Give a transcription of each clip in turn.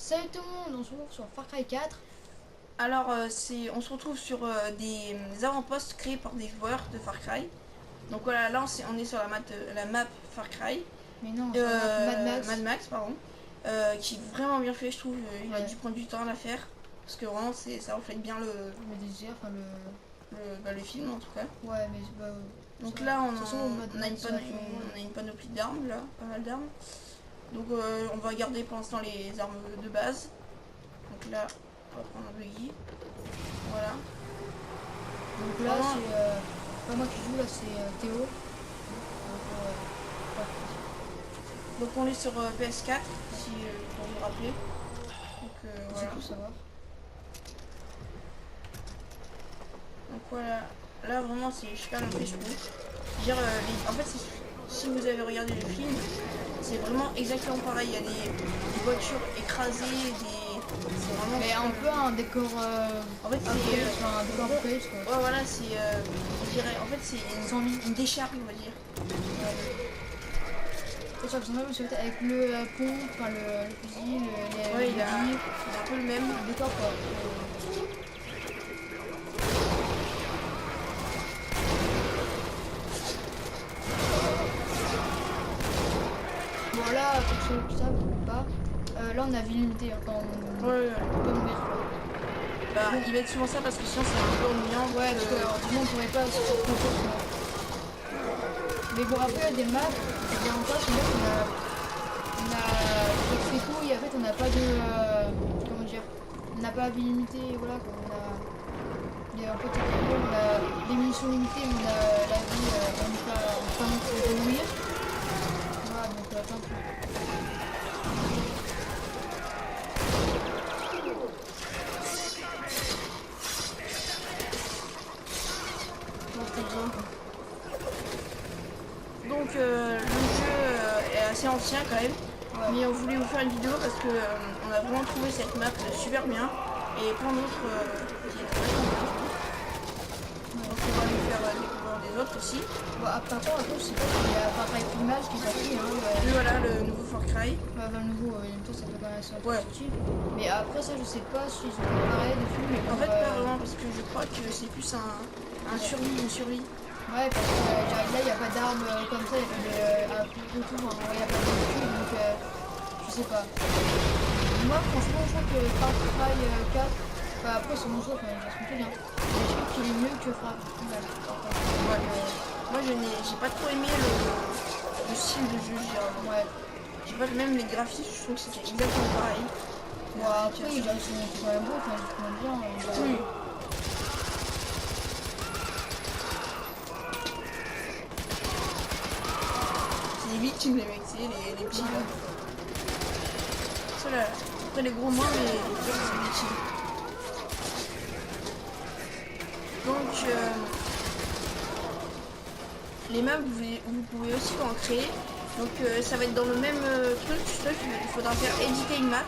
Salut tout le monde, on se retrouve sur Far Cry 4. Alors, on se retrouve sur des avant-postes créés par des joueurs de Far Cry. Donc voilà, là on est sur la map Far Cry. Mais non, sur Mad Max. Mad Max, pardon. Qui est vraiment bien fait, je trouve. Il a Ouais. dû prendre du temps à la faire. Parce que vraiment, ça reflète bien Le désert, enfin le film en tout cas. Ouais, mais bah, Donc ça- là, de toute façon, Mad on a Max, on a une panoplie d'armes, là, pas mal d'armes. Donc on va garder pour l'instant les armes de base. Donc là, on va prendre un buggy. Voilà. Donc là, Vraiment, c'est pas moi qui joue, là, c'est Théo. Donc, ouais. Donc on est sur PS4, si pour vous rappeler. Donc C'est voilà. pour savoir. Donc voilà. Là vraiment c'est super bien fait je trouve. Dire, en fait si vous avez regardé le film, c'est vraiment exactement pareil. Il y a des voitures écrasées, c'est vraiment. Mais un peu un décor. En fait c'est un décor apocalypse, quoi. ouais voilà c'est je dirais en fait c'est une décharge on va dire. C'est sûr que même avec le pont, enfin le fusil, Ouais les il a buggy, un peu le même. le décor, quoi. Bon là, pour ceux qui savent ou pas, là on a ville limitée, enfin on Ouais, peut mourir. bah, il va être souvent ça parce que sinon c'est un peu ennuyant. Ouais, parce que sinon on pourrait pas se faire. Mais bon, après il y a des maps, et bien encore, c'est vrai on a fait tout et en fait on n'a pas de. Comment dire, on n'a pas vie limitée, voilà quoi. Il y a un peu de on a des munitions limitées, mais on a la vie, on n'est pas non plus de mourir. Voilà, donc attends. Donc le jeu est assez ancien quand même, Ouais. mais on voulait vous faire une vidéo parce que on a vraiment trouvé cette map super bien et plein d'autres qui est très bien. Donc on va vous faire découvrir des autres aussi. Bon, par contre, après, je sais pas s'il y a Far Cry Primal qui est sorti, hein, Et voilà le nouveau Far Cry. le nouveau, en même temps, ça fait quand même assez Ouais. sorti. Mais après ça, je sais pas si ils ont préparé des films. Mais En bon, fait pas vraiment parce que je crois que c'est plus un survie, une survie. ouais, parce que là, il n'y a pas d'armes comme ça, il n'y a pas de tout, hein, il n'y a pas de véhicule, donc je sais pas. Moi, franchement, je trouve que Far Cry 4, enfin, après, c'est mon choix, quand même, ça se fait bien. Mais je trouve qu'il est mieux que Far Cry Primal. Ouais. Moi j'ai pas trop aimé le style de jeu, je dirais. Ouais. J'ai pas même les graphismes, je trouve que c'était exactement pareil. Bon, après, ils sont quand même beaux, enfin, ils sont bien. Oui. C'est des victimes les mecs, c'est les petits là. Ça là, après les gros moins mais les petits c'est des victimes. Donc les maps vous pouvez aussi en créer. Donc ça va être dans le même truc, sauf qu'il faudra faire éditer une map.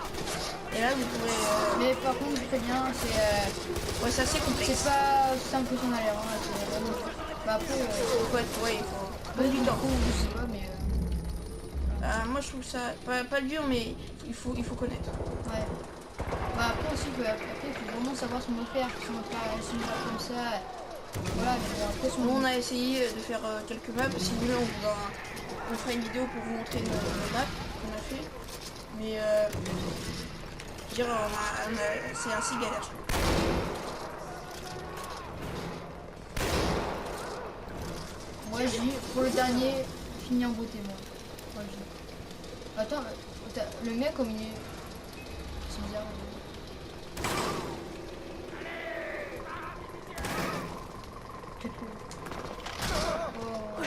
Et là vous pourrez. Mais par contre, je préviens, Ouais c'est assez complexe. c'est pas simple que ça en a l'air. Hein, c'est vraiment. Bah après, Faut être, ouais, il faut. pas du temps, je sais pas, mais. Moi je trouve ça pas dur mais il faut connaître. Ouais. Bah après aussi, il faut vraiment savoir ce qu'on veut faire. Si on veut faire une map comme ça, voilà, mais bon, après, Nous on a essayé de faire quelques maps, si vous voulez on fera une vidéo pour vous montrer nos maps qu'on a fait. Mais je veux dire, c'est assez galère. moi, pour le dernier, fini en beauté, moi. Moi, j'y. Attends, le mec, comme il est. C'est bizarre. Quel coup. Oh.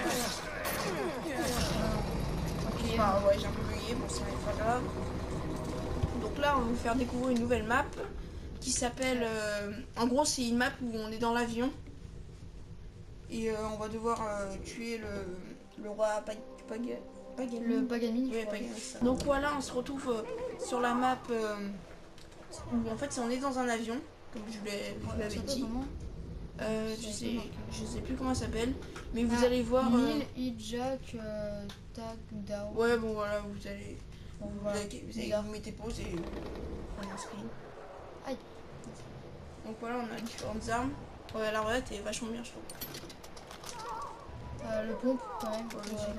Ok. Enfin ouais j'ai un peu bugué, bon c'est pas grave. Donc là on va vous faire découvrir une nouvelle map qui s'appelle en gros c'est une map où on est dans l'avion et on va devoir tuer le roi Paganini. Le Paganini. Ouais, Paganini. Donc voilà on se retrouve sur la map où en fait on est dans un avion comme je vous l'avais dit. Je sais plus comment ça s'appelle, mais vous allez voir. Neil Jack Tag Down. Ouais, bon voilà, vous allez. Bon, voilà. Vous mettez pause et prendre un screen. Aïe. Donc voilà, on a différentes armes. Ouais, l'arbalète est vachement bien, je trouve. Le pompe quand même. Ouais, Ouais,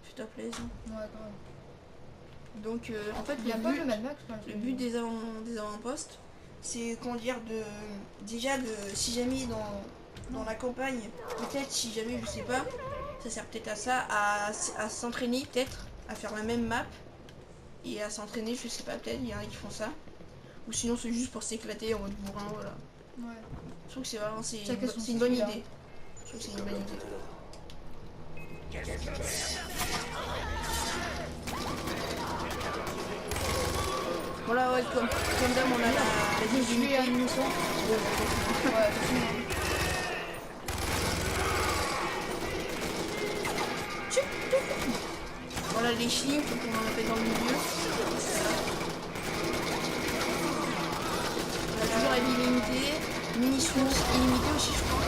Putain, plaisir. quand même. Donc en fait, Il y a pas le Mad Max quoi, le but des avant-postes, c'est comment dire si jamais dans la campagne, peut-être si jamais je sais pas, ça sert peut-être à ça, à s'entraîner peut-être, à faire la même map et à s'entraîner, je sais pas, peut-être il y en a qui font ça. Ou sinon c'est juste pour s'éclater en mode bourrin, voilà. Ouais. Je trouve que c'est vraiment c'est Chacun son une bonne style, idée. Je trouve que c'est une bonne idée. Voilà, ouais, comme d'hab, on a la Je suis divinité. à 1900. Ouais, Voilà les chiffres qu'on en a fait dans le milieu. On a toujours la vie illimitée, mini-source illimitée aussi je crois.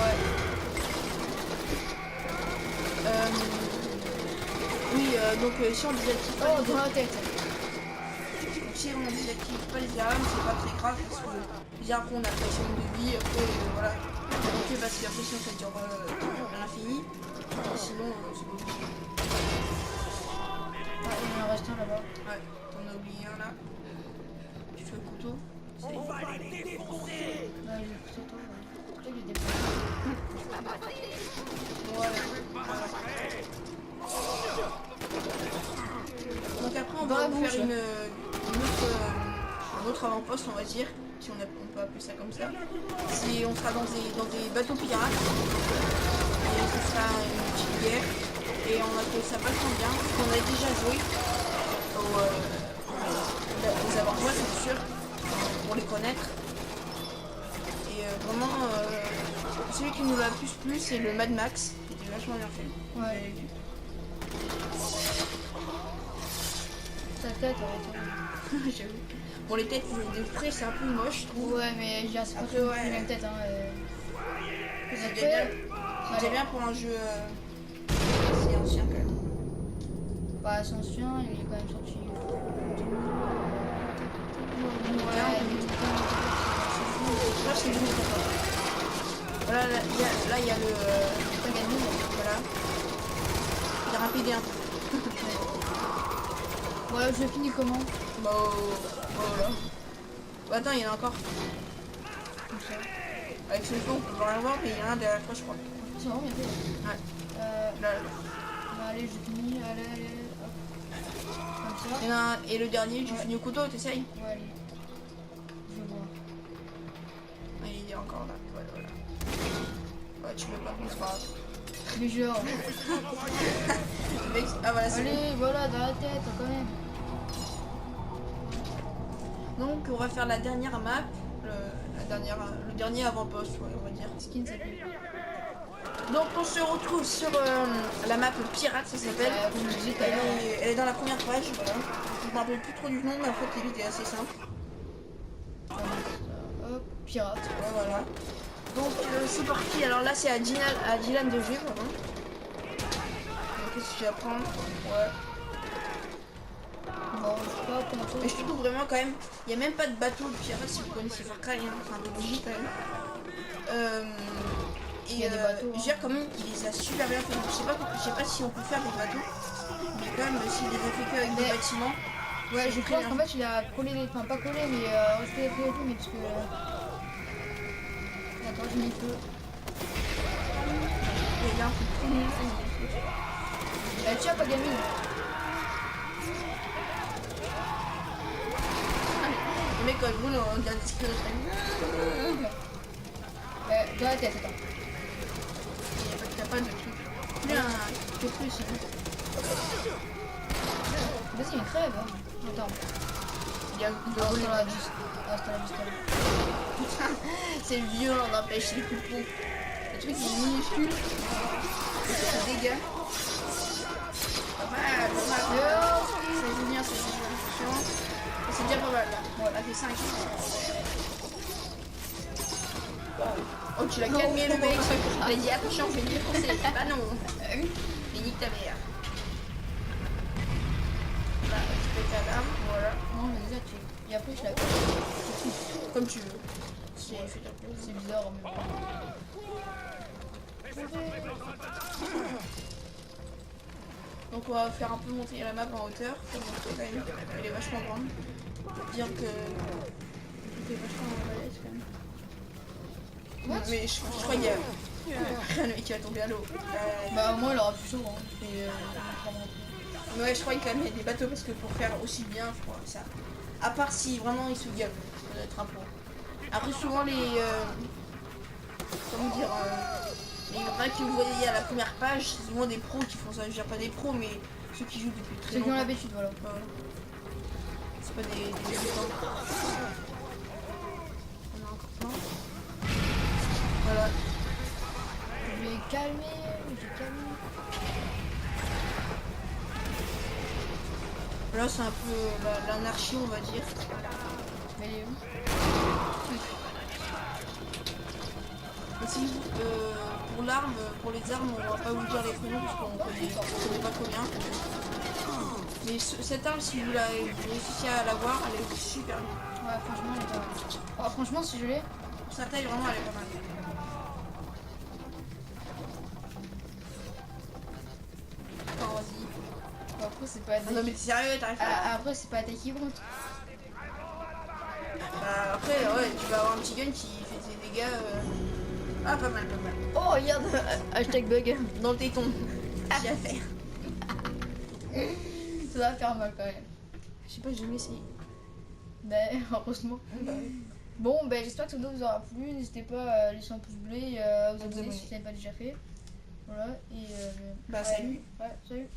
Ouais. Oui, donc si on désactive pas Oh, les dans la tête. donc, si on désactive pas les armes, c'est pas très grave parce que les armes on a pression de vie, après voilà. Ok, parce qu'après sinon ça dure à l'infini. Sinon c'est pas obligé. Ah, il en reste un là-bas. Ouais, t'en as oublié un là. Tu fais le couteau. Ouais, j'ai le couteau, toi. Ouais. Il est déplacé. Voilà. Donc après on va faire un autre avant-poste on va dire, si on peut appeler ça comme ça. On sera dans des bateaux pirates. Et ce sera une petite guerre. Et on a trouvé ça vachement bien. On a déjà joué aux avant-postes c'est sûr, pour les connaître. Et vraiment celui qui nous l'a plus plu c'est le Mad Max. C'était vachement bien fait. Ouais. Sa tête, J'avoue. Bon, les têtes des frais, c'est un peu moche, je trouve. ouais, mais il y a c'est pas Après, toujours ouais. la même tête. Hein, C'était bien. C'était bien pour un jeu assez ancien quand même. Bah, son chien, il est quand même sorti. Là, c'est bon. Voilà, là, il y a le. Paganini. Voilà. Il est rapide un peu. Ouais, je finis comment? Bah, voilà. Bah, attends, il y en a encore. Comme ça. Avec ce jeu, on peut pas rien voir, mais il y en a un derrière toi, je crois. C'est vraiment bien fait. Ouais. Bah, Là. allez, je finis. Allez, hop. Comme ça. Il y en a un, et le dernier, tu Ouais. finis au couteau, t'essayes. Ouais, allez. Je vais voir. Ah, il est encore là. Voilà. Ouais, tu peux pas, mais c'est pas grave. Mais genre. Le mec, ah voilà, c'est bon. Allez, voilà, dans la tête, quand même. Donc on va faire la dernière map, le dernier avant-poste, ouais, on va dire. Skin s'appelle. Donc on se retrouve sur la map pirate, ça s'appelle. Comme je disais tout à l'heure. Elle est dans la première page, voilà. Je me rappelle plus trop du nom, mais en fait il était assez simple. Hop, pirate. Ouais, voilà. Donc c'est parti, alors là c'est à Dylan de jouer, vraiment. Donc qu'est-ce que je vais apprendre? Ouais. Bon, je sais pas comment Mais je trouve vraiment quand même, il n'y a même pas de bateau de pirate si vous connaissez Far Cry, hein. C'est un peu logique quand même. Il y a des bateaux, Je veux dire quand même, il les a super bien fait. Je sais pas si on peut faire des bateaux, mais quand même s'il les a fait que avec des bâtiments. Ouais, c'est je très pense bien. qu'en fait il a collé les. Enfin, pas collé, mais resté les PvP, mais parce que. D'accord, je mets le feu. Il y a un truc trop mignon, Tiens, pas gamine. le mec quand il roule, on dirait des squelettes. Dans la tête, attends. Il n'y a pas de truc. Plus un truc ici. Vas-y, il crève. Hein. Attends. Il y a Ah, c'est la dis. Ah, c'est la pistole. Putain, c'est violent, n'empêche, les plus beaux. Le truc il est minuscule. Et ça fait dégâts. Pas mal. Ça joue bien, attention. C'est déjà pas mal là. Bon, elle a fait 5. Oh, tu l'as calmé le mec. Il a dit attention, je vais me défoncer. Bah non. Mais nique ta mère. Là, tu peux ta lame, voilà. Non, vraiment me désactiver. Et après je la Comme tu veux. C'est bizarre mais bon. Donc on va faire un peu monter la map en hauteur. Pour montrer quand même. Elle est vachement grande. Pour dire que tout est vachement balèze quand même. What? Mais je crois qu'il y a un mec qui va tomber à l'eau. Bah au moins il aura plus chaud. Hein. Et Mais ouais, je crois qu'il quand même y a des bateaux parce que pour faire aussi bien, je crois ça. À part si vraiment ils se gavent, ça doit être un pro. Après souvent les comment dire les vrais que vous voyez à la première page, c'est souvent des pros qui font ça. Je veux dire pas des pros mais ceux qui jouent depuis très ceux qui ont longtemps. l'habitude, voilà. C'est pas des débutants. On a encore plein. Voilà. Je vais calmer, j'ai calmé. Là c'est un peu l'anarchie on va dire. Mais il est où? Aussi, pour l'arme, pour les armes, on va pas vous dire les prénoms parce qu'on connaît pas trop bien. Mais cette arme, si vous réussissez à l'avoir, elle est super bien. Ouais, franchement, elle est pas mal. Oh, franchement, si je l'ai. Pour sa taille, vraiment, elle est pas mal. Attends, vas-y. Bon, après, c'est pas Ah non, mais t'es sérieux, t'arrives pas. après, c'est pas attaque qui compte. Bah, après, ouais, tu vas avoir un petit gun qui fait des dégâts. Ah, pas mal, pas mal. Oh, regarde, hashtag bug. Dans le téton. J'ai à faire. Ça va faire mal quand même. Je sais pas, j'ai jamais essayé. Ben, heureusement. Bon, ben, j'espère que cette vidéo vous aura plu. N'hésitez pas à laisser un pouce bleu et à vous abonner si vous n'avez pas déjà fait. Voilà, et Bah, ouais. salut. Ouais, salut.